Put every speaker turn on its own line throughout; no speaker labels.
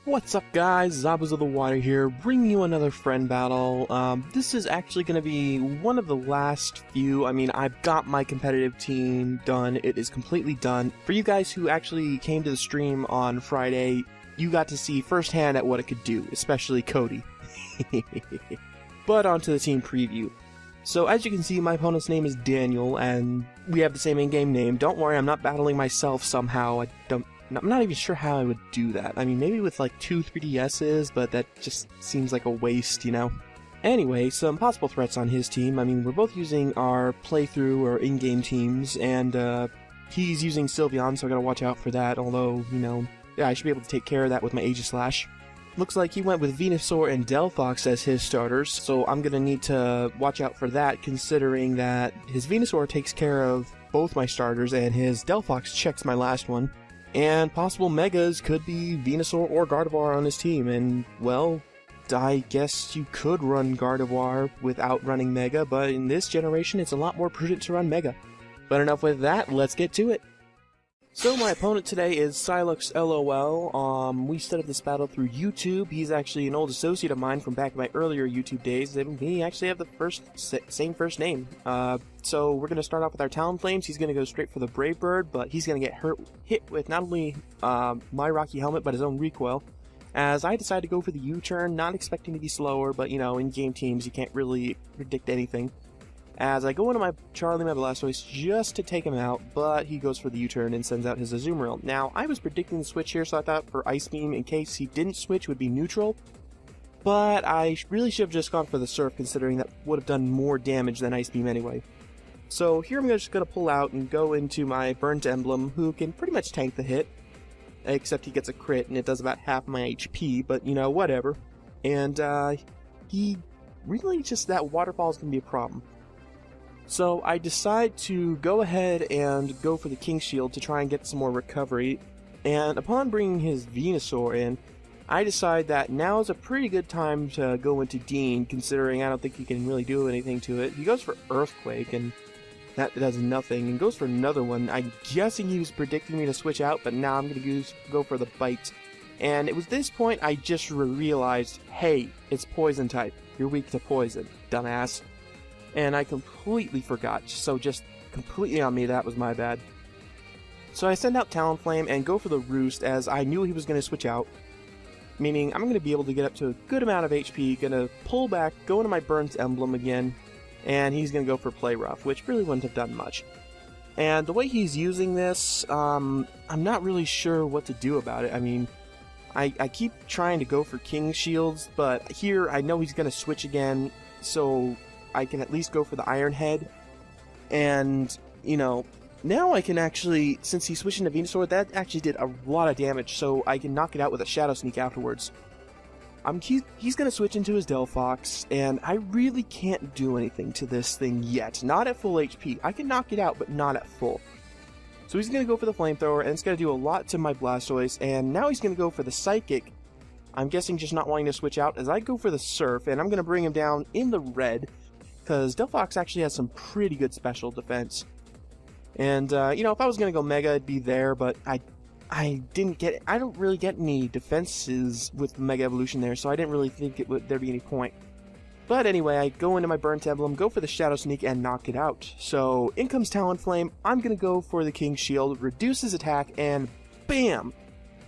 What's up guys, Zabuz of the Water here, bringing you another friend battle. This is actually going to be one of the last few. I've got my competitive team done, it is completely done. For you guys who actually came to the stream on Friday, you got to see firsthand at what it could do, especially Cody. But onto the team preview. So as you can see, my opponent's name is Daniel, and we have the same in-game name. Don't worry, I'm not battling myself somehow. I'm not even sure how I would do that. Maybe with like 2 3DSs, but that just seems like a waste, you know? Anyway, some possible threats on his team. We're both using our playthrough or in-game teams, and he's using Sylveon, so I gotta watch out for that, although, yeah, I should be able to take care of that with my Aegislash. Looks like he went with Venusaur and Delphox as his starters, so I'm gonna need to watch out for that, considering that his Venusaur takes care of both my starters, and his Delphox checks my last one. And possible Megas could be Venusaur or Gardevoir on his team, and, well, I guess you could run Gardevoir without running Mega, but in this generation it's a lot more prudent to run Mega. But enough with that, let's get to it! So my opponent today is Sylux12LOL. We set up this battle through YouTube. He's actually an old associate of mine from back in my earlier YouTube days, and we actually have the same first name. So we're going to start off with our Talonflames. He's going to go straight for the Brave Bird, but he's going to get hit with not only my Rocky Helmet, but his own recoil. As I decide to go for the U-turn, not expecting to be slower, but in-game teams you can't really predict anything. As I go into my Charlie, my Blastoise, just to take him out, but he goes for the U-turn and sends out his Azumarill. Now, I was predicting the switch here, so I thought for Ice Beam, in case he didn't switch, would be neutral. But I really should have just gone for the Surf, considering that would have done more damage than Ice Beam anyway. So here I'm just going to pull out and go into my Burnt Emblem, who can pretty much tank the hit. Except he gets a crit, and it does about half my HP, but, whatever. And, he really just, that Waterfall is going to be a problem. So I decide to go ahead and go for the King Shield to try and get some more recovery, and upon bringing his Venusaur in, I decide that now is a pretty good time to go into Dean, considering I don't think he can really do anything to it. He goes for Earthquake, and that does nothing, and goes for another one. I'm guessing he was predicting me to switch out, but now I'm going to go for the Bite. And it was this point I just realized, hey, it's Poison type. You're weak to Poison, dumbass. And I completely forgot, so just completely on me, that was my bad. So I send out Talonflame and go for the Roost, as I knew he was going to switch out. Meaning, I'm going to be able to get up to a good amount of HP, going to pull back, go into my Burnt Emblem again, and he's going to go for Play Rough, which really wouldn't have done much. And the way he's using this, I'm not really sure what to do about it. I keep trying to go for King Shields, but here I know he's going to switch again, so I can at least go for the Iron Head, and, now I can actually, since he's switching to Venusaur, that actually did a lot of damage, so I can knock it out with a Shadow Sneak afterwards. He's going to switch into his Delphox, and I really can't do anything to this thing yet, not at full HP. I can knock it out, but not at full. So he's going to go for the Flamethrower, and it's going to do a lot to my Blastoise, and now he's going to go for the Psychic. I'm guessing just not wanting to switch out, as I go for the Surf, and I'm going to bring him down in the red, because Delphox actually has some pretty good special defense. And, if I was going to go Mega, it'd be there, but I don't really get any defenses with Mega Evolution there, so I didn't really think there'd be any point. But anyway, I go into my Burnt Emblem, go for the Shadow Sneak, and knock it out. So, in comes Talonflame, I'm going to go for the King Shield, reduce his attack, and BAM!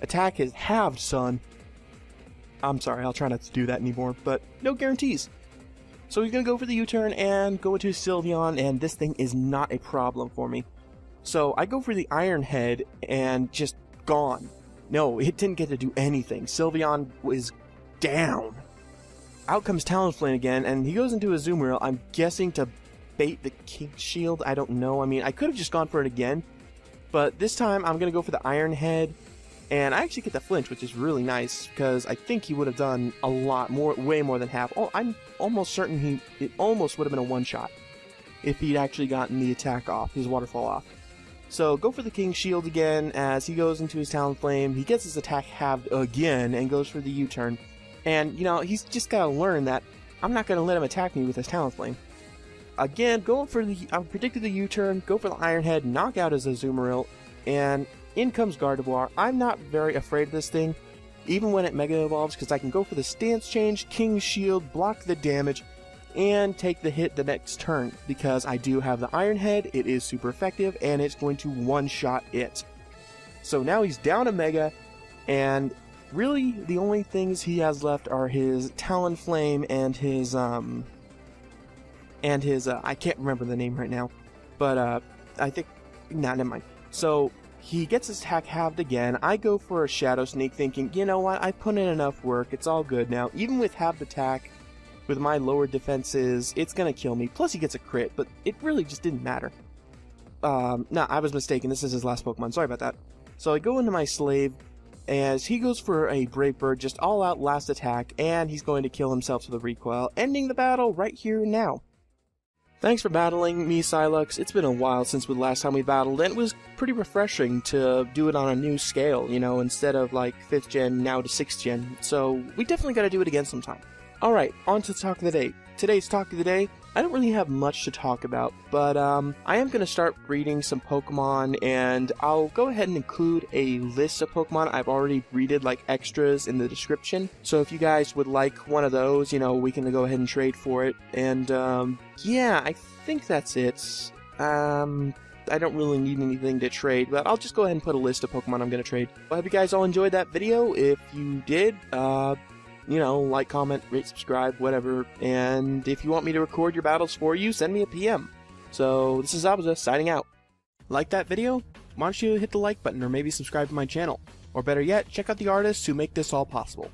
Attack is halved, son. I'm sorry, I'll try not to do that anymore, but no guarantees. So he's going to go for the U-turn and go into Sylveon, and this thing is not a problem for me. So I go for the Iron Head, and just gone. No, it didn't get to do anything. Sylveon was down. Out comes Talonflame again, and he goes into a Azumarill, I'm guessing to bait the King Shield, I don't know. I could have just gone for it again, but this time I'm going to go for the Iron Head. And I actually get the flinch, which is really nice, because I think he would have done a lot more, way more than half. Oh, I'm almost certain it almost would have been a one-shot if he'd actually gotten the attack off, his waterfall off. So go for the King Shield again, as he goes into his Talonflame. He gets his attack halved again, and goes for the U-turn. And, he's just got to learn that I'm not going to let him attack me with his Talonflame. Again, I predicted the U-turn, go for the Iron Head, knock out his Azumarill, and in comes Gardevoir. I'm not very afraid of this thing, even when it Mega Evolves, because I can go for the Stance Change, King's Shield, block the damage, and take the hit the next turn, because I do have the Iron Head, it is super effective, and it's going to one-shot it. So now he's down a Mega, and really the only things he has left are his Talonflame and his, I can't remember the name right now, but, I think, nah, never mind. So, he gets his attack halved again. I go for a Shadow Sneak thinking, you know what, I put in enough work, it's all good now. Even with halved attack, with my lower defenses, it's gonna kill me. Plus he gets a crit, but it really just didn't matter. Nah, I was mistaken, this is his last Pokemon, sorry about that. So I go into my Slave, as he goes for a Brave Bird, just all out last attack, and he's going to kill himself with a recoil, ending the battle right here and now. Thanks for battling me, Sylux. It's been a while since the last time we battled, and it was pretty refreshing to do it on a new scale, you know, instead of like 5th gen, now to 6th gen, so we definitely gotta do it again sometime. Alright, on to the talk of the day. Today's talk of the day, I don't really have much to talk about, but I am going to start breeding some Pokemon, and I'll go ahead and include a list of Pokemon I've already breeded, like extras, in the description. So if you guys would like one of those, you know, we can go ahead and trade for it. And yeah, I think that's it. I don't really need anything to trade, but I'll just go ahead and put a list of Pokemon I'm going to trade. I hope you guys all enjoyed that video. If you did, you know, like, comment, rate, subscribe, whatever. And if you want me to record your battles for you, send me a PM. So, this is Abuza, signing out. Like that video? Why don't you hit the like button or maybe subscribe to my channel? Or better yet, check out the artists who make this all possible.